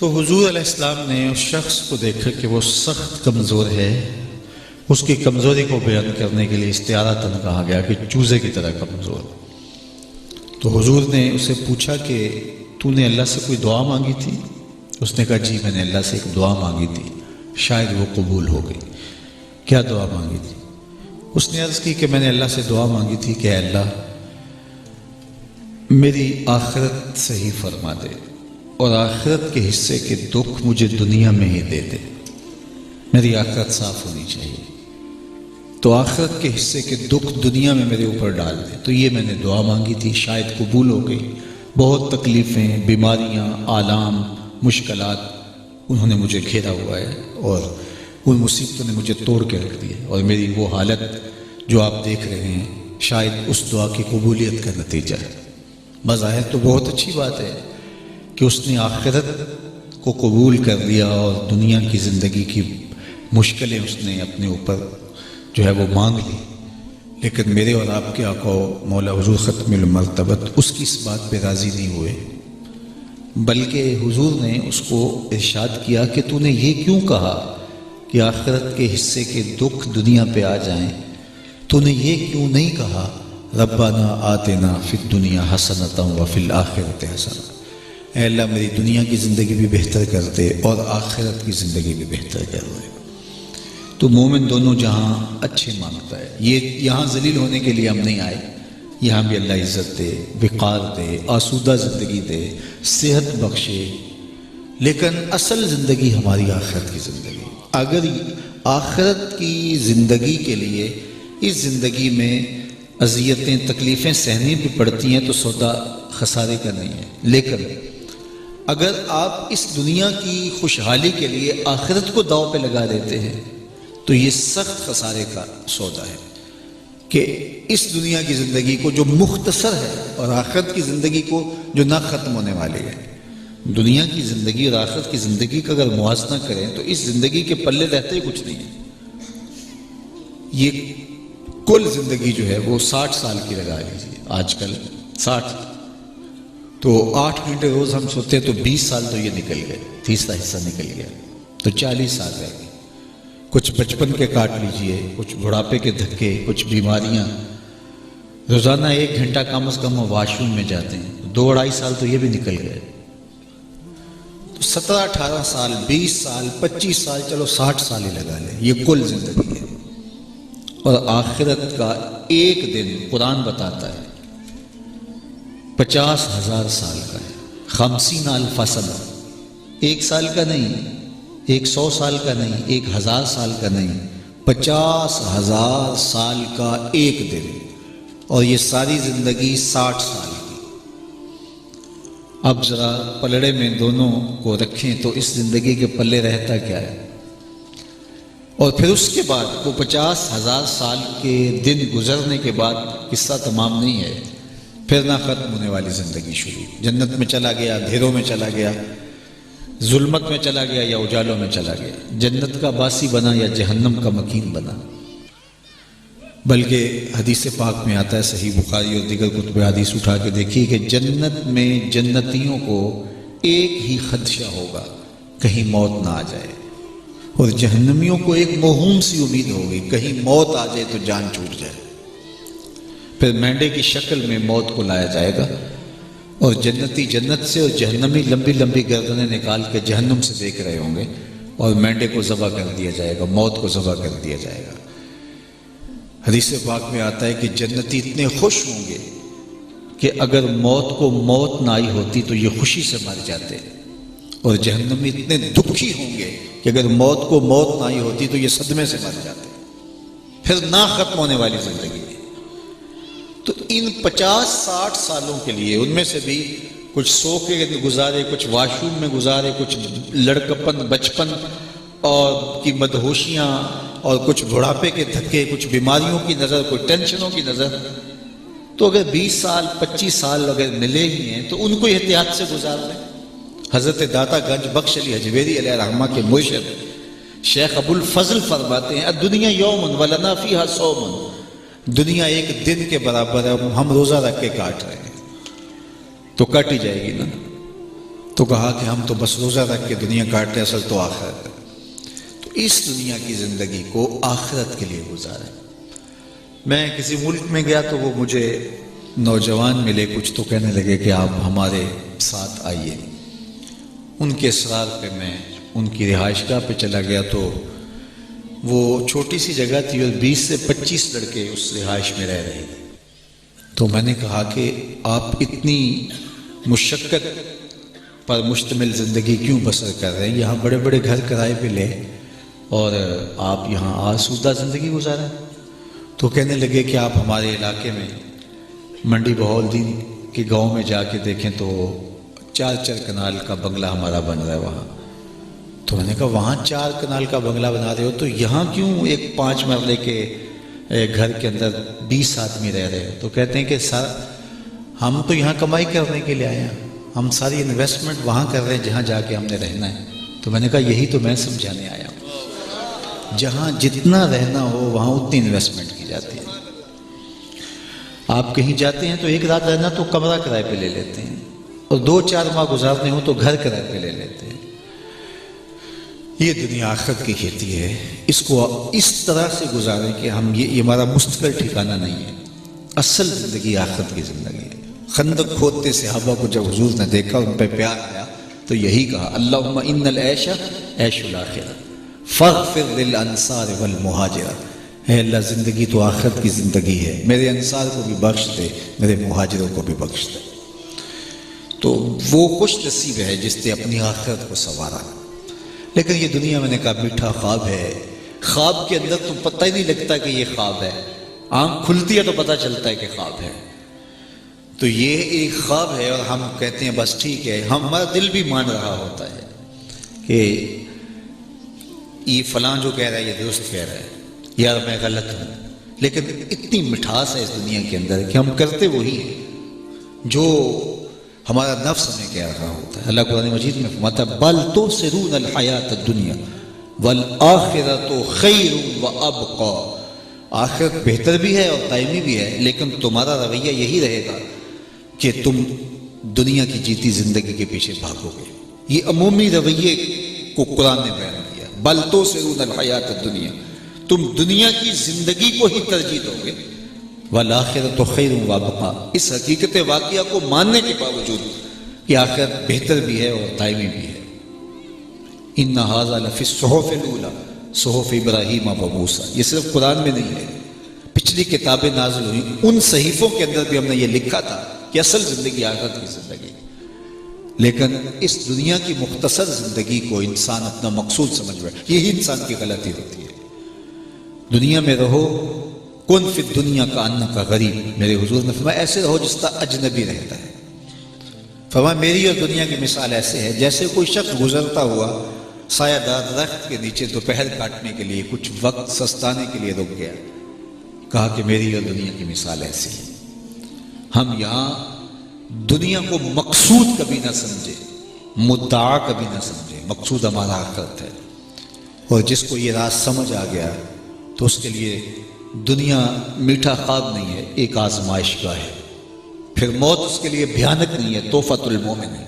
تو حضور علیہ السلام نے اس شخص کو دیکھا کہ وہ سخت کمزور ہے، اس کی کمزوری کو بیان کرنے کے لیے استعارتاً کہا گیا کہ چوزے کی طرح کمزور۔ تو حضور نے اسے پوچھا کہ تو نے اللہ سے کوئی دعا مانگی تھی؟ اس نے کہا جی میں نے اللہ سے ایک دعا مانگی تھی، شاید وہ قبول ہو گئی۔ کیا دعا مانگی تھی؟ اس نے عرض کی کہ میں نے اللہ سے دعا مانگی تھی کہ اے اللہ میری آخرت صحیح فرما دے اور آخرت کے حصے کے دکھ مجھے دنیا میں ہی دے دے، میری آخرت صاف ہونی چاہیے، تو آخرت کے حصے کے دکھ دنیا میں میرے اوپر ڈال دے۔ تو یہ میں نے دعا مانگی تھی، شاید قبول ہو گئی۔ بہت تکلیفیں، بیماریاں، آلام، مشکلات انہوں نے مجھے گھیرا ہوا ہے اور ان مصیبتوں نے مجھے توڑ کے رکھ دیا، اور میری وہ حالت جو آپ دیکھ رہے ہیں شاید اس دعا کی قبولیت کا نتیجہ ہے۔ بظاہر تو بہت اچھی بات ہے کہ اس نے آخرت کو قبول کر لیا اور دنیا کی زندگی کی مشکلیں اس نے اپنے اوپر جو ہے وہ مانگ لی، لیکن میرے اور آپ کے آقا مولا حضور ختم المرتبت اس کی اس بات پہ راضی نہیں ہوئے، بلکہ حضور نے اس کو ارشاد کیا کہ تو نے یہ کیوں کہا کہ آخرت کے حصے کے دکھ دنیا پہ آ جائیں؟ تو نے یہ کیوں نہیں کہا ربنا آتنا فی الدنیا حسنۃ وفی الآخرۃ حسنۃ؟ اے اللہ میری دنیا کی زندگی بھی بہتر کر دے اور آخرت کی زندگی بھی بہتر کر دے۔ تو مومن دونوں جہاں اچھے مانگتا ہے۔ یہ یہاں ذلیل ہونے کے لیے ہم نہیں آئے، یہاں بھی اللہ عزت دے، وقار دے، آسودہ زندگی دے، صحت بخشے، لیکن اصل زندگی ہماری آخرت کی زندگی۔ اگر آخرت کی زندگی کے لیے اس زندگی میں اذیتیں تکلیفیں سہنی بھی پڑتی ہیں تو سودا خسارے کا نہیں ہے، لیکن اگر آپ اس دنیا کی خوشحالی کے لیے آخرت کو داؤ پہ لگا دیتے ہیں تو یہ سخت خسارے کا سودا ہے کہ اس دنیا کی زندگی کو جو مختصر ہے اور آخرت کی زندگی کو جو نہ ختم ہونے والی ہے، دنیا کی زندگی اور آخرت کی زندگی کا اگر موازنہ کریں تو اس زندگی کے پلے رہتے ہی کچھ نہیں ہے۔ یہ کل زندگی جو ہے وہ 60 سال کی لگا لیجیے، آج کل 60 تو 8 گھنٹے روز ہم سوتے تو 20 سال تو یہ نکل گئے، تیسرا حصہ نکل گیا، تو 40 سال رہ گئے۔ کچھ بچپن کے کاٹ لیجئے، کچھ بڑھاپے کے دھکے، کچھ بیماریاں، روزانہ 1 گھنٹہ کم از کم واش روم میں جاتے ہیں، 2-2.5 سال تو یہ بھی نکل گئے، تو 17-18 سال، 20 سال، 25 سال، چلو 60 سال ہی لگا لیں، یہ کل زندگی ہے۔ اور آخرت کا ایک دن قرآن بتاتا ہے 50,000 سال کا ہے، 50,000 سنہ، 1 سال کا نہیں، 100 سال کا نہیں، 1,000 سال کا نہیں، 50,000 سال کا ایک دن، اور یہ ساری زندگی 60 سال کی۔ اب ذرا پلڑے میں دونوں کو رکھیں تو اس زندگی کے پلے رہتا کیا ہے؟ اور پھر اس کے بعد وہ 50,000 سال کے دن گزرنے کے بعد قصہ تمام نہیں ہے، پھر نہ ختم ہونے والی زندگی شروع، جنت میں چلا گیا، اندھیروں میں چلا گیا، ظلمت میں چلا گیا یا اجالوں میں چلا گیا، جنت کا باسی بنا یا جہنم کا مکین بنا۔ بلکہ حدیث پاک میں آتا ہے، صحیح بخاری اور دیگر کتب حدیث اٹھا کے دیکھیے کہ جنت میں جنتیوں کو ایک ہی خدشہ ہوگا، کہیں موت نہ آ جائے، اور جہنمیوں کو ایک موہوم سی امید ہوگی، کہیں موت آ جائے تو جان چھوٹ جائے۔ پھر مینڈے کی شکل میں موت کو لایا جائے گا، اور جنتی جنت سے اور جہنمی لمبی لمبی گردنیں نکال کے جہنم سے دیکھ رہے ہوں گے، اور مینڈے کو ذبح کر دیا جائے گا، موت کو ذبح کر دیا جائے گا۔ حدیث پاک میں آتا ہے کہ جنتی اتنے خوش ہوں گے کہ اگر موت کو موت نہ آئی ہوتی تو یہ خوشی سے مر جاتے، اور جہنمی اتنے دکھی ہوں گے کہ اگر موت کو موت نہ آئی ہوتی تو یہ صدمے سے مر جاتے، پھر نہ ختم ہونے والی زندگی۔ تو ان 50-60 سالوں کے لیے ان میں سے بھی کچھ سو کے گزارے، کچھ واش روم میں گزارے، کچھ لڑکپن بچپن اور کی مدہوشیاں، اور کچھ بڑھاپے کے دھکے، کچھ بیماریوں کی نظر، کچھ ٹینشنوں کی نظر، تو اگر 20 سال 25 سال اگر ملے ہی ہیں تو ان کو احتیاط سے گزار لیں۔ حضرت داتا گنج بخش علی حجویری علیہ رحمہ کے مرشد شیخ ابو الفضل فرماتے ہیں الدنیا یوم ولنا فیہا صوم، دنیا ایک دن کے برابر ہے، ہم روزہ رکھ کے کاٹ رہے ہیں، تو کٹ ہی جائے گی نا۔ تو کہا کہ ہم تو بس روزہ رکھ کے دنیا کاٹتے، اصل تو آخرت ہے۔ تو اس دنیا کی زندگی کو آخرت کے لیے گزاریں۔ میں کسی ملک میں گیا تو وہ مجھے نوجوان ملے کچھ، تو کہنے لگے کہ آپ ہمارے ساتھ آئیے۔ ان کے اصرار پہ میں ان کی رہائش گاہ پہ چلا گیا تو وہ چھوٹی سی جگہ تھی اور 20 سے 25 لڑکے اس رہائش میں رہ رہے تھے۔ تو میں نے کہا کہ آپ اتنی مشقت پر مشتمل زندگی کیوں بسر کر رہے ہیں؟ یہاں بڑے بڑے گھر کرائے پہ لیں اور آپ یہاں آسودہ زندگی گزاریں۔ تو کہنے لگے کہ آپ ہمارے علاقے میں منڈی بہاؤالدین کے گاؤں میں جا کے دیکھیں تو 4 کنال کا بنگلہ ہمارا بن رہا ہے وہاں۔ تو میں نے کہا وہاں 4 کنال کا بنگلہ بنا رہے ہو تو یہاں کیوں ایک 5 مرلے کے گھر کے اندر 20 آدمی رہ رہے ہیں؟ تو کہتے ہیں کہ سر ہم تو یہاں کمائی کرنے کے لیے آئے ہیں، ہم ساری انویسٹمنٹ وہاں کر رہے ہیں جہاں جا کے ہم نے رہنا ہے۔ تو میں نے کہا یہی تو میں سمجھانے آیا ہوں، جہاں جتنا رہنا ہو وہاں اتنی انویسٹمنٹ کی جاتی ہے۔ آپ کہیں جاتے ہیں تو 1 رات رہنا تو کمرہ کرائے پہ لے لیتے ہیں، اور 2-4 ماہ گزارنے ہو تو گھر کرائے پہ لے لیتے ہیں۔ یہ دنیا آخرت کی کھیتی ہے، اس کو اس طرح سے گزاریں کہ ہم یہ ہمارا مستقل ٹھکانہ نہیں ہے۔ اصل زندگی آخرت کی زندگی ہے۔ خندق کھودتے صحابہ کو جب حضور نے دیکھا ان پہ پیار آیا تو یہی کہا اللہم ان العیش عیش الآخرہ فاغفر للانصار والمہاجرہ، اے اللہ زندگی تو آخرت کی زندگی ہے، میرے انصار کو بھی بخش دے، میرے مہاجروں کو بھی بخش دے۔ تو وہ خوش نصیب ہے جس نے اپنی آخرت کو سنوارا۔ لیکن یہ دنیا میں نے کہا میٹھا خواب ہے، خواب کے اندر تو پتہ ہی نہیں لگتا کہ یہ خواب ہے، آنکھ کھلتی ہے تو پتہ چلتا ہے کہ خواب ہے۔ تو یہ ایک خواب ہے اور ہم کہتے ہیں بس ٹھیک ہے، ہمارا دل بھی مان رہا ہوتا ہے کہ یہ فلاں جو کہہ رہا ہے یہ درست کہہ رہا ہے، یار میں غلط ہوں۔ لیکن اتنی مٹھاس ہے اس دنیا کے اندر کہ ہم کرتے وہی ہیں جو ہمارا نفس ہمیں کہہ رہا ہوتا ہے۔ اللہ قرآن مجید میں فرماتا ہے بل تؤثرون الحیات الدنیا والآخرۃ خیر وابقی، آخرت بہتر بھی ہے اور دائمی بھی ہے، لیکن تمہارا رویہ یہی رہے گا کہ تم دنیا کی جیتی زندگی کے پیچھے بھاگو گے۔ یہ عمومی رویے کو قرآن نے بیان کیا، بل تؤثرون الحیات الدنیا، تم دنیا کی زندگی کو ہی ترجیح دو گے، والآخرۃ خیر وابقی، اس حقیقت واقعہ کو ماننے کے باوجود کہ آخرت بہتر بھی ہے اور دائمی بھی ہے۔ ان ھذا لفی الصحف الاولی صحف ابراہیم و موسیٰ، یہ صرف قرآن میں نہیں ہے، پچھلی کتابیں نازل ہوئی ان صحیفوں کے اندر بھی ہم نے یہ لکھا تھا کہ اصل زندگی آخرت کی زندگی، لیکن اس دنیا کی مختصر زندگی کو انسان اپنا مقصود سمجھ بیٹھا، یہی انسان کی غلطی ہوتی ہے۔ دنیا میں رہو کن فی الدنیا کا انکا غریب، میرے حضور نے فرمایا ایسے رہو جس طرح اجنبی رہتا ہے۔ فرمایا میری اور دنیا کی مثال ایسے ہے جیسے کوئی شخص گزرتا ہوا سایہ دار درخت کے نیچے دوپہر کاٹنے کے لیے کچھ وقت سستانے کے لیے رک گیا، کہا کہ میری اور دنیا کی مثال ایسی ہے۔ ہم یہاں دنیا کو مقصود کبھی نہ سمجھے، مدعا کبھی نہ سمجھے، مقصود ہمارا آخرت ہے، اور جس کو یہ راز سمجھ آ گیا تو اس کے لیے دنیا میٹھا خواب نہیں ہے، ایک آزمائش گاہ ہے، پھر موت اس کے لیے بھیانک نہیں ہے، تحفۃ المومن ہے۔